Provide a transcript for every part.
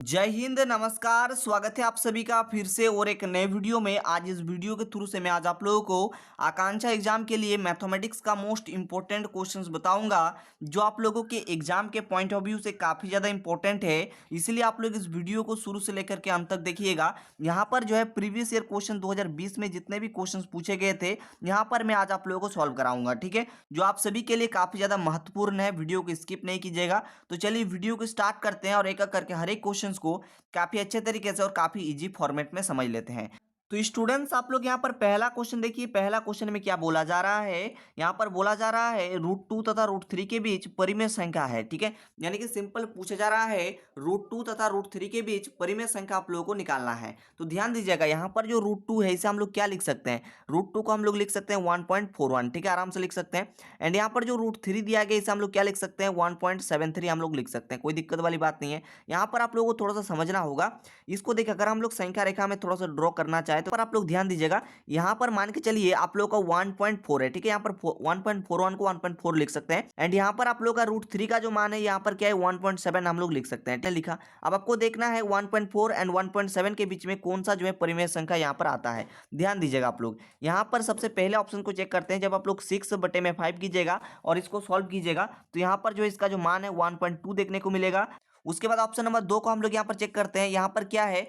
जय हिंद, नमस्कार। स्वागत है आप सभी का फिर से और एक नए वीडियो में। आज इस वीडियो के थ्रू से मैं आज आप लोगों को आकांक्षा एग्जाम के लिए मैथमेटिक्स का मोस्ट इंपॉर्टेंट क्वेश्चंस बताऊंगा, जो आप लोगों के एग्जाम के पॉइंट ऑफ व्यू से काफ़ी ज़्यादा इंपॉर्टेंट है। इसलिए आप लोग इस वीडियो को शुरू से लेकर के अंत तक देखिएगा। यहाँ पर जो है प्रीवियस ईयर क्वेश्चन 2020 में जितने भी क्वेश्चन पूछे गए थे, यहाँ पर मैं आज आप लोगों को सॉल्व कराऊंगा, ठीक है, जो आप सभी के लिए काफ़ी ज़्यादा महत्वपूर्ण है। वीडियो को स्किप नहीं कीजिएगा। तो चलिए वीडियो को स्टार्ट करते हैं और एक एक करके हर एक क्वेश्चन को काफी अच्छे तरीके से और काफी इजी फॉर्मेट में समझ लेते हैं। तो स्टूडेंट्स, आप लोग यहाँ पर पहला क्वेश्चन देखिए। पहला क्वेश्चन में क्या बोला जा रहा है? यहाँ पर बोला जा रहा है √2 तथा √3 के बीच परिमेय संख्या है, ठीक है। यानी कि सिंपल पूछा जा रहा है √2 तथा √3 के बीच परिमेय संख्या आप लोगों को निकालना है। तो ध्यान दीजिएगा, यहाँ पर जो √2 है इसे हम लोग क्या लिख सकते हैं? √2 को हम लोग लिख सकते हैं 1.41, ठीक है, आराम से लिख सकते हैं। एंड यहाँ पर जो √3 दिया गया इसे हम लोग क्या लिख सकते हैं? 1.73 हम लोग लिख सकते हैं। कोई दिक्कत वाली बात नहीं है। यहाँ पर आप लोगों को थोड़ा सा समझना होगा। इसको देखिए, अगर हम लोग संख्या रेखा में थोड़ा सा ड्रॉ करना चाहे तो पर आप लोग ध्यान दीजिएगा। यहाँ पर मान के चलिए आप लोग का 1.4 है, ठीक है। यहाँ पर 1.41 को 1.4 लिख सकते हैं। एंड यहाँ पर आप लोग का √3 का जो मान है यहाँ पर क्या है? 1.7 हम लोग लिख सकते हैं, लिखा। अब आपको देखना है 1.4 एंड 1.7 के बीच में कौन सा जो है परिमेय संख्या यहाँ पर आता है। ध्यान दीजिएगा आप लोग। यहाँ पर सबसे पहले ऑप्शन को चेक करते हैं। जब आप लोग 6/5 कीजिएगा और इसको सॉल्व कीजिएगा तो यहाँ पर जो इसका जो मान है 1.2 देखने को मिलेगा। उसके बाद ऑप्शन नंबर 2 को हम लोग यहाँ पर चेक करते हैं। यहाँ पर क्या है?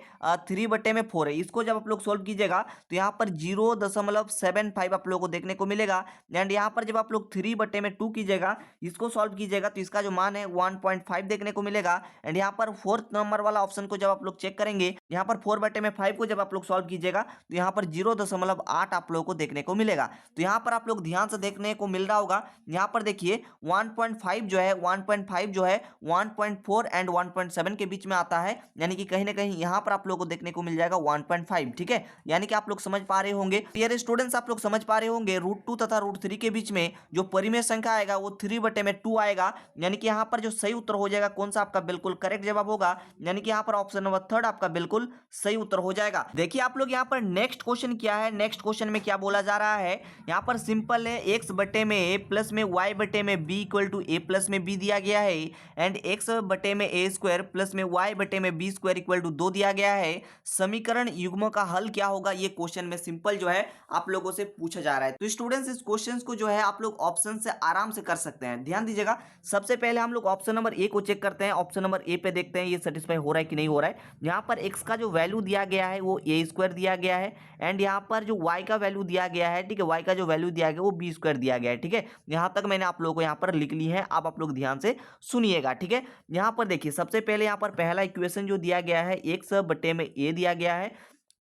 3/4 है। इसको जब आप लोग सोल्व कीजिएगा तो यहाँ पर 0.75 आप लोगों को देखने को मिलेगा। एंड यहाँ पर जब आप लोग 3/2 कीजिएगा, इसको सॉल्व कीजिएगा तो इसका जो मान है 1.5 देखने को मिलेगा। एंड यहाँ पर फोर्थ नंबर वाला ऑप्शन को जब आप लोग चेक करेंगे, यहाँ पर 4/5 को जब आप लोग सॉल्व कीजिएगा तो यहाँ पर 0.8 आप लोगों को देखने को मिलेगा। तो यहाँ पर आप लोग ध्यान से देखने को मिल रहा होगा। यहाँ पर देखिए 1.5 जो है 1.4 एंड 1.7 के बीच में आता है। यानी कि कहीं ना कहीं यहाँ पर आप लोगों को देखने को मिल जाएगा 1.5, ठीक है। यानी कि आप लोग समझ पा रहे होंगे, डियर स्टूडेंट्स, आप लोग समझ पा रहे होंगे √2 तथा √3 के बीच में जो परिमेय संख्या आएगा वो 3/2 आएगा। यानी कि यहाँ पर जो सही उत्तर हो जाएगा कौन सा? आपका बिल्कुल करेक्ट जवाब होगा। यानी कि यहाँ पर ऑप्शन नंबर 3 आपका बिल्कुल सही उत्तर हो जाएगा। देखिए आप लोग यहाँ पर नेक्स्ट क्वेश्चन क्या है। नेक्स्ट क्वेश्चन में क्या बोला जा रहा है? यहाँ पर सिंपल है, x बटे में a प्लस में y बटे में b equal to a plus में b दिया गया है। एंड x बटे में a स्क्वायर प्लस में y बटे में b स्क्वायर इक्वल टू 2 दिया गया है। समीकरण युग्म का हल क्या होगा? ये क्वेश्चन में सिंपल जो है आप लोगों से पूछा जा रहा है। तो स्टूडेंट्स, इस क्वेश्चन को जो है आप लोग ऑप्शन से आराम से कर सकते हैं। ध्यान दीजिएगा। सबसे पहले हम लोग ऑप्शन नंबर ए को चेक करते हैं। ऑप्शन नंबर ए पे देखते हैं ये सेटिस्फाई हो रहा है कि नहीं हो रहा है। यहाँ पर x का जो वैल्यू दिया गया है वो a स्क्वायर दिया गया है। एंड यहाँ पर जो y का वैल्यू दिया गया है, ठीक है, y का जो वैल्यू दिया गया वो b स्क्वायर दिया गया है, ठीक है। यहाँ तक मैंने आप लोगों को यहाँ पर लिख ली है। अब आप लोग ध्यान से सुनिएगा, ठीक है। यहाँ पर देखिए सबसे पहले यहाँ पर पहला इक्वेशन जो दिया गया है x बटे में a दिया गया है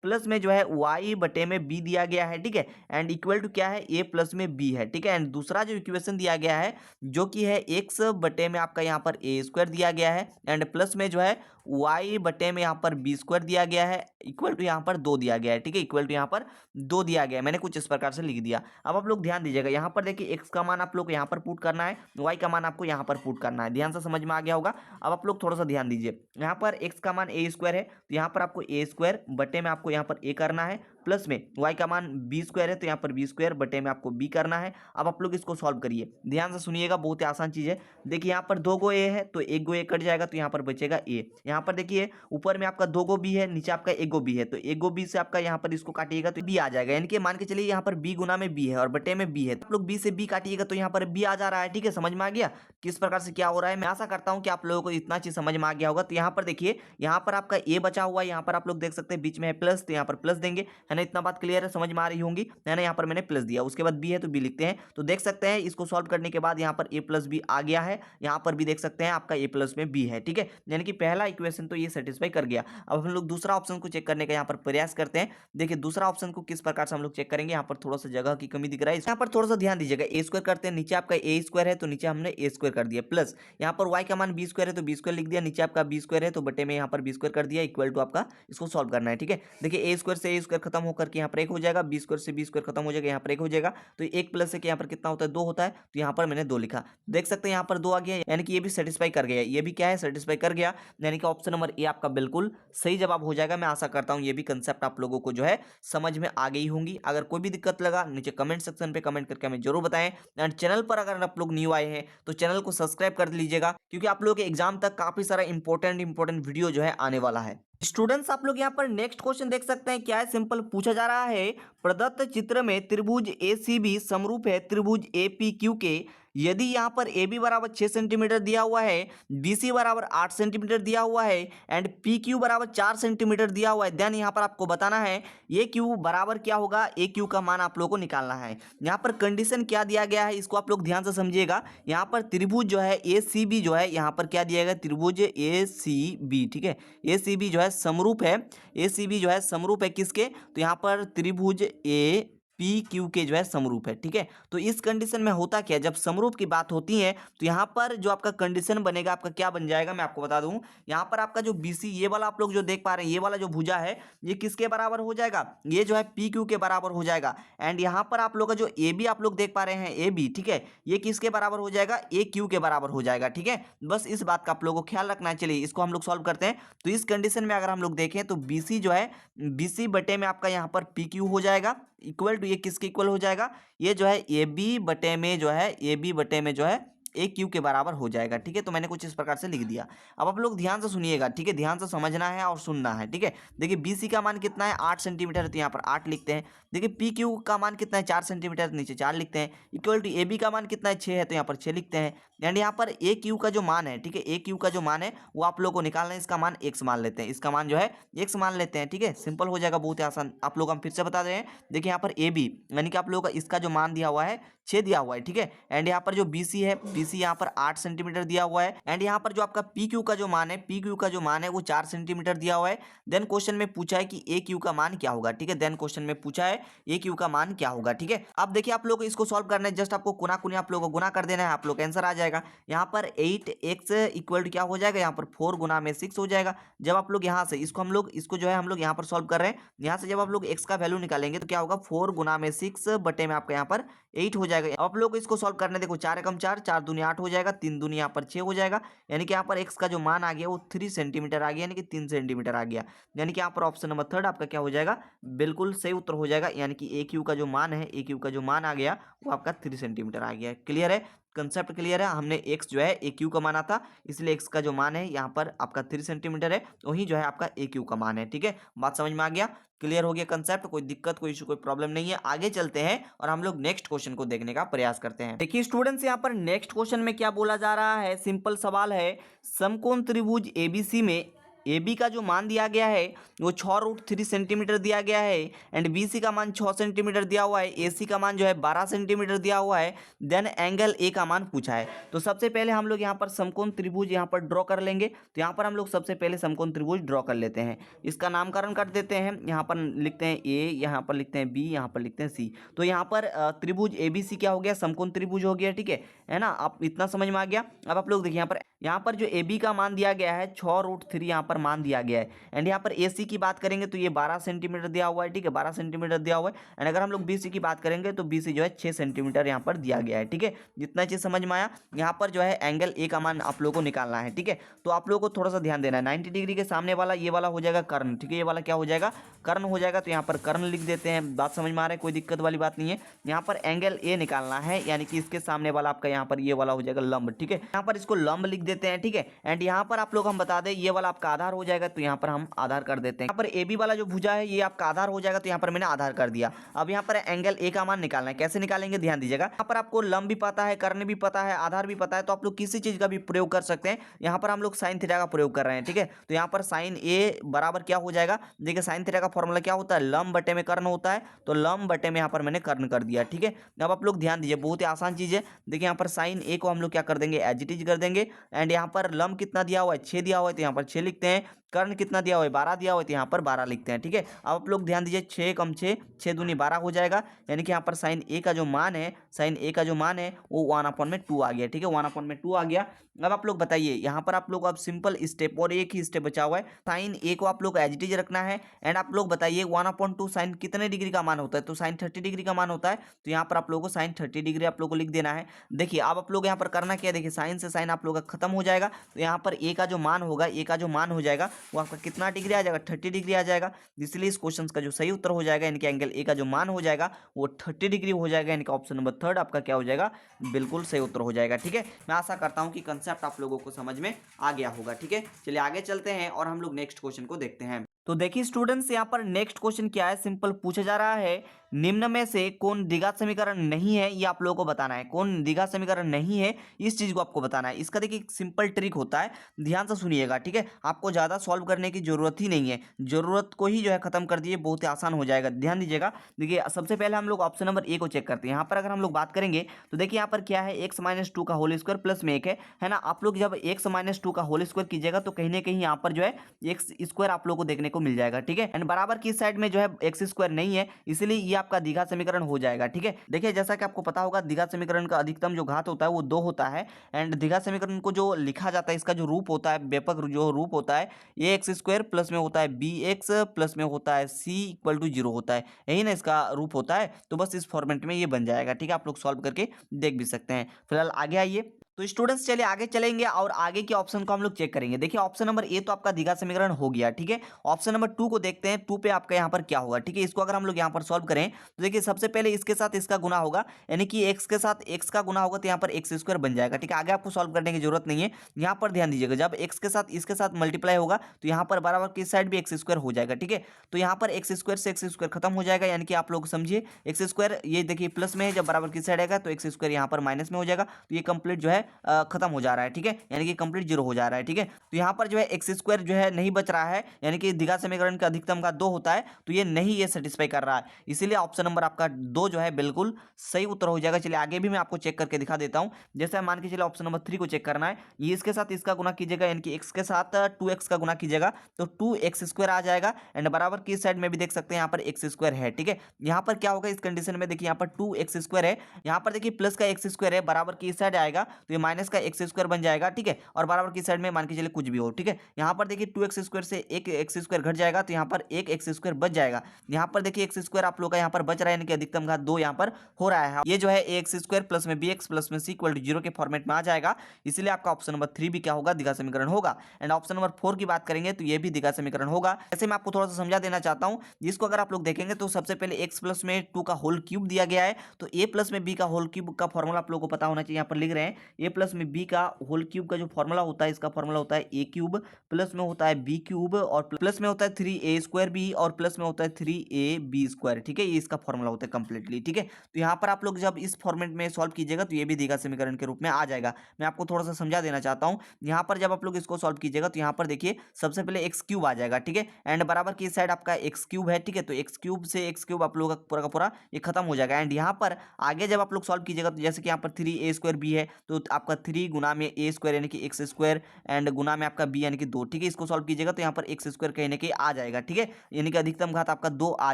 प्लस में जो है y बटे में b दिया गया है, ठीक है। एंड इक्वल टू क्या है? a प्लस में b है, ठीक है। एंड दूसरा जो इक्वेशन दिया गया है जो कि है x बटे में आपका यहाँ पर a स्क्वायर दिया गया है एंड प्लस में जो है y बटे में यहाँ पर b स्क्वायर दिया गया है इक्वल टू यहाँ पर 2 दिया गया है, ठीक है। इक्वल टू यहाँ पर 2 दिया गया है। मैंने कुछ इस प्रकार से लिख दिया। अब आप लोग ध्यान दीजिएगा। यहाँ पर देखिए x का मान आप लोग को यहाँ पर पुट करना है, y का मान आपको यहाँ पर पुट करना है। ध्यान से समझ में आ गया होगा। अब आप लोग थोड़ा सा ध्यान दीजिए। यहाँ पर x का मान a स्क्वायर है तो यहाँ पर आपको a स्क्वायर बटे में आपको यहाँ पर a करना है प्लस में y का मान b स्क्वायर है तो यहाँ पर b स्क्वायर बटे में आपको b करना है। अब आप लोग इसको सॉल्व करिए। ध्यान से सुनिएगा, बहुत ही आसान चीज है। देखिए यहाँ पर 2 गो a है तो 1 गो a कट जाएगा तो यहाँ पर बचेगा a। यहाँ पर देखिए ऊपर में आपका 2 गो b है, नीचे आपका 1 गो b है तो 1 गो b से आपका यहाँ पर इसको काटिएगा तो b आ जाएगा। यानी कि मान के चलिए यहाँ पर b गुना में b है और बटे में b है तो आप लोग b से b काटिएगा तो यहाँ पर b आ जा रहा है, ठीक है। समझ में आ गया किस प्रकार से क्या हो रहा है? मैं आशा करता हूँ कि आप लोगों को इतना चीज समझ में आ गया होगा। तो यहाँ पर देखिए, यहाँ पर आपका a बचा हुआ है, यहाँ पर आप लोग देख सकते हैं बीच में है प्लस तो यहाँ पर प्लस देंगे, है ना। इतना बात क्लियर है, समझ में आ रही होंगी, है ना। यहाँ पर मैंने प्लस दिया, उसके बाद b है तो b लिखते हैं। तो देख सकते हैं इसको सॉल्व करने के बाद यहाँ पर a प्लस b आ गया है। यहाँ पर भी देख सकते हैं आपका a प्लस में b है, ठीक है। यानी कि पहला इक्वेशन तो ये सेटिस्फाई कर गया। अब हम लोग दूसरा ऑप्शन को चेक करने का यहाँ पर प्रयास करते हैं। देखिए दूसरा ऑप्शन को किस प्रकार से हम लोग चेक करेंगे। यहाँ पर थोड़ा सा जगह की कमी दिख रहा है, यहाँ पर थोड़ा सा ध्यान दीजिएगा। a स्क्वायर करते हैं, नीचे आपका a स्क्वायर है तो नीचे हमने a स्क्वायर कर दिया प्लस यहाँ पर y का मान b स्क्वायर है तो b स्क्वायर लिख दिया, नीचे आपका b स्क्वायर है तो बटे में यहाँ पर b स्क्वायर कर दिया इक्वल टू आपका इसको सॉल्व करना है, ठीक है। देखिए a स्क्वायर से a स्क्वायर खत्म होकर के यहाँ पर 1 हो जाएगा, बी स्क्वायर से बी स्क्वायर खत्म हो जाएगा, यहाँ पर 1 हो जाएगा। तो 1 प्लस 1 यहाँ पर कितना होता है, 2 होता है। तो यहाँ पर मैंने 2 लिखा। देख सकते हैं यहाँ पर 2 आ गया, यानी कि ये भी सेटिस्फाई कर गया, ये भी क्या है, सेटिस्फाई कर गया। यानी कि ऑप्शन नंबर ए आपका बिल्कुल सही जवाब हो जाएगा। मैं आशा करता हूँ ये भी कंसेप्ट आप लोगों को जो है समझ में आ गई होंगी। अगर कोई भी दिक्कत लगा नीचे कमेंट सेक्शन पे कमेंट करके हमें जरूर बताएं। एंड चैनल पर अगर आप लोग न्यू आए हैं तो चैनल को सब्सक्राइब कर लीजिएगा, क्योंकि आप लोगों के एग्जाम तक काफी सारा इंपॉर्टेंट वीडियो जो है आने वाला है। स्टूडेंट्स आप लोग यहाँ पर नेक्स्ट क्वेश्चन देख सकते हैं, क्या है, सिंपल पूछा जा रहा है, प्रदत्त चित्र में त्रिभुज ACB समरूप है त्रिभुज APQ के यदि यहाँ पर AB बराबर 6 सेंटीमीटर दिया हुआ है, BC बराबर 8 सेंटीमीटर दिया हुआ है एंड PQ बराबर 4 सेंटीमीटर दिया हुआ है, देन यहाँ पर आपको बताना है AQ बराबर क्या होगा, AQ का मान आप लोगों को निकालना है। यहाँ पर कंडीशन क्या दिया गया है इसको आप लोग ध्यान से समझिएगा। यहाँ पर त्रिभुज जो है ACB जो है, यहाँ पर क्या दिया गया, त्रिभुज ACB, ठीक है, ACB जो है समरूप है, ACB जो है समरूप है किसके, तो यहाँ पर त्रिभुज APQ के जो है समरूप है, ठीक है। तो इस कंडीशन में होता क्या है, जब समरूप की बात होती है तो यहाँ पर जो आपका कंडीशन बनेगा आपका क्या बन जाएगा, मैं आपको बता दूं। यहाँ पर आपका जो BC ये वाला आप लोग जो देख पा रहे हैं, ये वाला जो भुजा है ये किसके बराबर हो जाएगा, ये जो है PQ के बराबर हो जाएगा। एंड यहाँ पर आप लोग का जो AB आप लोग देख पा रहे हैं AB, ठीक है, ये किसके बराबर हो जाएगा, AQ के बराबर हो जाएगा, ठीक है। बस इस बात का आप लोगों को ख्याल रखना है। चलिए इसको हम लोग सॉल्व करते हैं। तो इस कंडीशन में अगर हम लोग देखें तो BC जो है BC बटे में आपका यहाँ पर PQ हो जाएगा, इक्वल टू ये किसके इक्वल हो जाएगा, ये जो है AB बटे में जो है AB बटे में जो है AQ के बराबर हो जाएगा, ठीक है। तो मैंने कुछ इस प्रकार से लिख दिया। अब आप लोग ध्यान से सुनिएगा, ठीक है, ध्यान से समझना है और सुनना है, ठीक है। देखिए BC का मान कितना है, 8 सेंटीमीटर, तो यहाँ पर 8 लिखते हैं। देखिए PQ का मान कितना है, 4 सेंटीमीटर, तो नीचे 4 लिखते हैं। इक्वल टू AB का मान कितना है, 6 है, तो यहाँ पर 6 लिखते हैं। एंड यहाँ पर AQ का जो मान है, ठीक है, AQ का जो मान है वो आप लोग को निकालना है, इसका मान x मान लेते हैं, इसका मान जो है x मान लेते हैं, ठीक है। सिंपल हो जाएगा, बहुत ही आसान। आप लोग हम फिर से बता रहे हैं, देखिए यहाँ पर AB यानी कि आप लोगों का इसका जो मान दिया हुआ है 6 दिया हुआ है, ठीक है। एंड यहाँ पर जो BC है, BC यहाँ पर 8 सेंटीमीटर दिया हुआ है। एंड यहाँ पर जो आपका PQ का जो मान है, PQ का जो मान है वो 4 सेंटीमीटर दिया हुआ है। देन क्वेश्चन में पूछा है कि AQ का मान क्या होगा, ठीक है। देन क्वेश्चन में पूछा है AQ का मान क्या होगा, ठीक है। अब देखिए आप लोग को इसको सॉल्व करना है, जस्ट आपको कुना कुनी आप लोग को गुना कर देना है, आप लोग आंसर आ जाएगा। यहाँ पर 8x इक्वल टू क्या हो जाएगा, यहाँ पर 4 गुना में 6 हो जाएगा। जब आप लोग यहाँ से इसको हम लोग इसको जो है हम लोग यहाँ पर सॉल्व कर रहे हैं, यहाँ से जब आप लोग x का वैल्यू निकालेंगे तो क्या होगा, 4 गुना में 6 बटे में आपका यहाँ पर 8 हो जाएगा। आप लोग इसको सॉल्व करने, देखो 4 एकम 4, 4 दूनी 8 हो जाएगा, 3 दूनी यहाँ पर 6 हो जाएगा। यानी कि यहाँ पर x का जो मान आ गया वो 3 सेंटीमीटर आ गया, यानी कि 3 सेंटीमीटर आ गया। यानी कि यहाँ पर ऑप्शन नंबर 3 आपका क्या हो जाएगा, बिल्कुल सही उत्तर हो जाएगा। यानी कि AQ का जो मान है, AQ का जो मान आ गया वो आपका 3 सेंटीमीटर आ गया। क्लियर है, कंसेप्ट क्लियर है। हमने x जो है AQ का माना था, इसलिए x का जो मान है यहाँ पर आपका 3 सेंटीमीटर है, वही जो है आपका AQ का मान है, ठीक है। बात समझ में आ गया, क्लियर हो गया कंसेप्ट, कोई दिक्कत कोई इशू कोई प्रॉब्लम नहीं है। आगे चलते हैं और हम लोग नेक्स्ट क्वेश्चन को देखने का प्रयास करते हैं। देखिए स्टूडेंट्स यहाँ पर नेक्स्ट क्वेश्चन में क्या बोला जा रहा है, सिंपल सवाल है, समकोण त्रिभुज ABC में AB का जो मान दिया गया है वो 6√3 सेंटीमीटर दिया गया है। एंड BC का मान 6 सेंटीमीटर दिया हुआ है, AC का मान जो है 12 सेंटीमीटर दिया हुआ है। देन एंगल A का मान पूछा है। तो सबसे पहले हम लोग यहाँ पर समकोण त्रिभुज यहाँ पर ड्रॉ कर लेंगे। तो यहाँ पर हम लोग सबसे पहले समकोण त्रिभुज ड्रॉ कर लेते हैं, इसका नामकरण कर देते हैं। यहाँ पर लिखते हैं A, यहाँ पर लिखते हैं B, यहाँ पर लिखते हैं C। तो यहाँ पर त्रिभुज ABC क्या हो गया, समकोण त्रिभुज हो गया, ठीक है ना। आप इतना समझ में आ गया। अब आप लोग देखिए यहाँ पर जो AB का मान दिया गया है 6√3 यहाँ पर मान दिया गया है। एंड यहाँ पर AC की बात करेंगे तो ये 12 सेंटीमीटर दिया हुआ है, ठीक है, 12 सेंटीमीटर दिया हुआ है। एंड अगर हम लोग BC की बात करेंगे तो BC जो है 6 सेंटीमीटर यहाँ पर दिया गया है, ठीक है। जितना चीज़ समझ में आया, यहाँ पर जो है एंगल A का मान आप लोगों को निकालना है, ठीक है। तो आप लोगों को थोड़ा सा ध्यान देना है, 90 डिग्री के सामने वाला ये वाला हो जाएगा कर्ण, ठीक है, ये वाला क्या हो जाएगा, कर्ण हो जाएगा। तो यहाँ पर कर्ण लिख देते हैं, बात समझ में आ रहा है, कोई दिक्कत वाली बात नहीं है। यहाँ पर एंगल A निकालना है, यानी कि इसके सामने वाला आपका यहाँ पर ये वाला हो जाएगा लंब, ठीक है। यहाँ पर इसको लंब लिख देते हैं, ठीक है। एंड यहाँ पर आप लोग हम बता दें ये वाला आपका आधार हो जाएगा, तो यहाँ पर हम आधार कर देते हैं। यहाँ पर AB वाला जो भुजा है ये आपका आधार हो जाएगा, तो यहाँ पर मैंने आधार कर दिया। अब यहाँ पर एंगल A का मान निकालना है, कैसे निकालेंगे ध्यान दीजिएगा। यहाँ पर आपको लंब भी पता है, कर्ण भी पता है, आधार भी पता है, तो आप लोग किसी चीज का भी प्रयोग कर सकते हैं। यहाँ पर हम लोग साइन थीटा का प्रयोग कर रहे हैं, ठीक है। तो यहाँ पर साइन A बराबर क्या हो जाएगा, देखिए साइन थीटा का फॉर्मूला क्या होता है, लंब बटे में कर्ण होता है। तो लंब बटे में यहाँ पर मैंने कर्ण कर दिया, ठीक है। अब आप लोग ध्यान दीजिए, बहुत ही आसान चीज है। देखिए यहाँ पर साइन A को हम लोग क्या कर देंगे, एज इट इज कर देंगे। एंड यहाँ पर लंब कितना दिया हुआ है, 6 दिया हुआ है, तो यहाँ पर 6 लिखते हैं। कर्ण कितना दिया हुआ है, 12 दिया हुआ है, तो यहाँ पर 12 लिखते हैं। ठीक है, अब आप लोग ध्यान दीजिए, 6 कम 6, 6 दूनी 12 हो जाएगा, यानी कि यहाँ पर साइन ए का जो मान है, साइन ए का जो मान है वो 1/2 आ गया। ठीक है, 1/2 आ गया। अब आप लोग बताइए, यहाँ पर आप लोग अब सिंपल स्टेप और एक ही स्टेप बचा हुआ है, साइन ए को आप लोग एज इट इज रखना है। एंड आप लोग बताइए 1/2 साइन कितने डिग्री का मान होता है, तो साइन 30 डिग्री का मान होता है, तो यहाँ पर आप लोगों को साइन 30 डिग्री आप लोग को लिख देना है। देखिए अब आप लोग यहाँ पर करना क्या है, देखिए साइन से साइन आप लोग का खत्म हो जाएगा, तो यहाँ पर ए का जो मान होगा, ए का जो मान हो जाएगा वो आपका कितना डिग्री आ जाएगा, 30 डिग्री आ जाएगा। इसलिए इस क्वेश्चन का जो सही उत्तर हो जाएगा, यानी कि एंगल ए का जो मान हो जाएगा वो 30 डिग्री हो जाएगा, यानी कि ऑप्शन नंबर 3 आपका क्या हो जाएगा, बिल्कुल सही उत्तर हो जाएगा। ठीक है, मैं आशा करता हूं कि कंसेप्ट आप लोगों को समझ में आ गया होगा। ठीक है, चलिए आगे चलते हैं और हम लोग नेक्स्ट क्वेश्चन को देखते हैं। तो देखिए स्टूडेंट्स, यहाँ पर नेक्स्ट क्वेश्चन क्या है, सिंपल पूछा जा रहा है, निम्न में से कौन द्विघात समीकरण नहीं है, ये आप लोगों को बताना है। कौन द्विघात समीकरण नहीं है, इस चीज को आपको बताना है। इसका देखिए सिंपल ट्रिक होता है, ध्यान से सुनिएगा। ठीक है, आपको ज्यादा सॉल्व करने की जरूरत ही नहीं है, जरूरत को ही जो है खत्म कर दिए, बहुत ही आसान हो जाएगा। ध्यान दीजिएगा, देखिए सबसे पहले हम लोग ऑप्शन नंबर ए को चेक करते हैं। यहाँ पर अगर हम लोग बात करेंगे तो देखिए यहाँ पर क्या है, x-2 का होल स्क्वायर प्लस में 1 है ना। आप लोग जब x-2 का होल स्क्वायर कीजिएगा तो कहीं ना कहीं यहाँ पर जो है एक्स स्क्वायर आप लोग को देखने को मिल जाएगा। ठीक है, एंड बराबर की साइड में जो है एक्स स्क्वायर नहीं है, इसलिए ये आपका द्विघात समीकरण हो जाएगा। ठीक है, देखिए जैसा कि आपको पता होगा, द्विघात समीकरण का अधिकतम जो घात होता है वो 2 होता है। एंड द्विघात समीकरण को जो लिखा जाता है, इसका जो रूप होता है, व्यापक जो रूप होता है, ए एक्स स्क्वायर प्लस में होता है बी एक्स प्लस में होता है सी इक्वल टू 0 होता है, यही ना इसका रूप होता है। तो बस इस फॉर्मेट में ये बन जाएगा। ठीक है, आप लोग सॉल्व करके देख भी सकते हैं। फिलहाल आगे आइए, तो स्टूडेंट्स चलिए आगे चलेंगे और आगे के ऑप्शन को हम लोग चेक करेंगे। देखिए ऑप्शन नंबर ए तो आपका द्विघात समीकरण हो गया। ठीक है, ऑप्शन नंबर 2 को देखते हैं, 2 पे आपका यहाँ पर क्या होगा। ठीक है, इसको अगर हम लोग यहाँ पर सॉल्व करें तो देखिए सबसे पहले इसके साथ इसका गुना होगा, यानी कि एक्स के साथ एक्स का गुना होगा, तो यहाँ पर एक्स स्क्वायर बन जाएगा। ठीक है, आगे आपको सॉल्व करने की जरूरत नहीं है। यहाँ पर ध्यान दीजिएगा, जब एक्स के साथ इसके साथ मल्टीप्लाई होगा तो यहाँ पर बराबर की साइड भी एक्स स्क्वायर हो जाएगा। ठीक है, तो यहाँ पर एक्स स्क्वायर से एक्स स्क्वायर खत्म हो जाएगा, यानी कि आप लोग समझिए एक्स स्क्वायर ये देखिए प्लस में है, जब बराबर की साइड आएगा तो एक्स स्क्वायर यहाँ पर माइनस में हो जाएगा, तो ये कंप्लीट जो है खत्म हो जा रहा है। ठीक है, यानी कि कंप्लीट 0 हो जा रहा है। ठीक है, तो यहाँ पर जो है एक्स स्क्वायर जो है नहीं बच रहा है, यानी कि द्विघात समीकरण का अधिकतम का 2 होता है, तो ये नहीं ये सेटिस्फाई कर रहा है, इसीलिए ऑप्शन नंबर आपका 2 जो है बिल्कुल सही उत्तर हो जाएगा। चलिए आगे भी मैं आपको चेक करके दिखा देता हूं। जैसे मान के चलिए ऑप्शन नंबर 3 को चेक करना है, ये इसके साथ इसका गुना कीजिएगा, यानी कि एक्स के साथ 2x का गुना कीजिएगा तो 2x स्क्वायर आ जाएगा। एंड बराबर की साइड में भी देख सकते हैं यहाँ पर एक्स स्क्वायर है। ठीक है, यहाँ पर क्या होगा इस कंडीशन में, देखिए यहाँ पर 2x स्क्वायर है, यहाँ पर देखिए प्लस का एक्स स्क्वायर है, बराबर की साइड आएगा तो ये माइनस का एक्स स्क्वायर बन जाएगा। ठीक है, और बराबर की साइड में मान के चलिए कुछ भी हो। ठीक है, यहाँ पर देखिए 2x स्क्वायर से एक एक्स स्क्वायर घट जाएगा, तो यहाँ पर एक एक्स स्क्वायर बच जाएगा। यहाँ पर देखिए एक्स स्क्वायर आप लोग का यहाँ पर बच रहा है, यानी कि अधिकतम घात 2 यहाँ पर हो रहा है। ये जो है एक्स स्क्वायर प्लस में बी एक्स प्लस में सी इक्वल टू 0 के फॉर्मेट में आ जाएगा, इसलिए आपका ऑप्शन नंबर 3 भी क्या होगा, द्विघात समीकरण होगा। एंड ऑप्शन नंबर 4 की बात करेंगे तो ये भी द्विघात समीकरण होगा। ऐसे मैं आपको थोड़ा सा समझा देना चाहता हूँ, जिसको अगर आप लोग देखेंगे तो सबसे पहले एक्स प्लस में 2 का होल क्यूब दिया गया है, तो ए प्लस में बी का होल क्यूब का फॉर्मूला आप लोग को पता होना चाहिए। यहाँ पर लिख रहे हैं ए प्लस में बी का होल क्यूब का जो फॉर्मूला होता है, इसका फॉर्मूला होता है ए क्यूब प्लस में होता है बी क्यूब और प्लस में होता है 3a स्क्वायर बी और प्लस में होता है 3ab स्क्वायर। ठीक है, ये इसका फॉर्मूला होता है कंप्लीटली। ठीक है, तो यहाँ पर आप लोग जब इस फॉर्मेट में सॉल्व कीजिएगा तो ये भी द्विघात समीकरण के रूप में आ जाएगा। मैं आपको थोड़ा सा समझा देना चाहता हूँ, यहाँ पर जब आप लोग इसको सॉल्व कीजिएगा तो यहाँ पर देखिए सबसे पहले एक्स क्यूब आ जाएगा। ठीक है, एंड बराबर की साइड आपका एक्स क्यूब है। ठीक है, तो एक्स क्यूब से एक्स क्यूब आप लोग का पूरा ये खत्म हो जाएगा। एंड यहाँ पर आगे जब आप लोग सॉल्व कीजिएगा तो जैसे कि यहाँ पर 3a स्क्वायर बी है, तो आपका 3 गुना में a स्क्वायर यानी कि एक्स स्क्वायर एंड गुना में आपका b यानी कि 2। ठीक है, इसको सॉल्व कीजिएगा तो यहाँ पर एक्स स्क्वायर कहीं ना कहीं आ जाएगा। ठीक है, यानी कि अधिकतम घात आपका 2 आ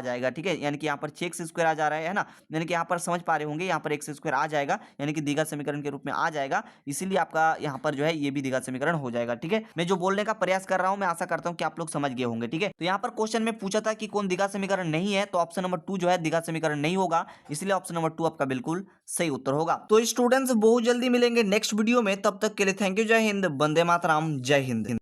जाएगा। ठीक है, यानी कि यहाँ पर 6x स्क्वायर आ जा रहा है ना, यानी कि यहाँ पर समझ पा रहे होंगे, यहाँ पर एक्स स्क्वायर आ जाएगा, यानी कि द्विघात समीकरण के रूप में आ जाएगा, इसीलिए आपका यहाँ पर जो है ये भी द्विघात समीकरण हो जाएगा। ठीक है, मैं जो बोलने का प्रयास कर रहा हूँ, मैं आशा करता हूँ कि आप लोग समझ गए होंगे। ठीक है, तो यहाँ पर क्वेश्चन में पूछा था कि कौन द्विघात समीकरण नहीं है, तो ऑप्शन नंबर 2 जो है द्विघात समीकरण नहीं होगा, इसलिए ऑप्शन नंबर 2 आपका बिल्कुल सही उत्तर होगा। तो स्टूडेंट्स बहुत जल्दी मिलेंगे नेक्स्ट वीडियो में, तब तक के लिए थैंक यू, जय हिंद, वंदे मातरम, जय हिंद।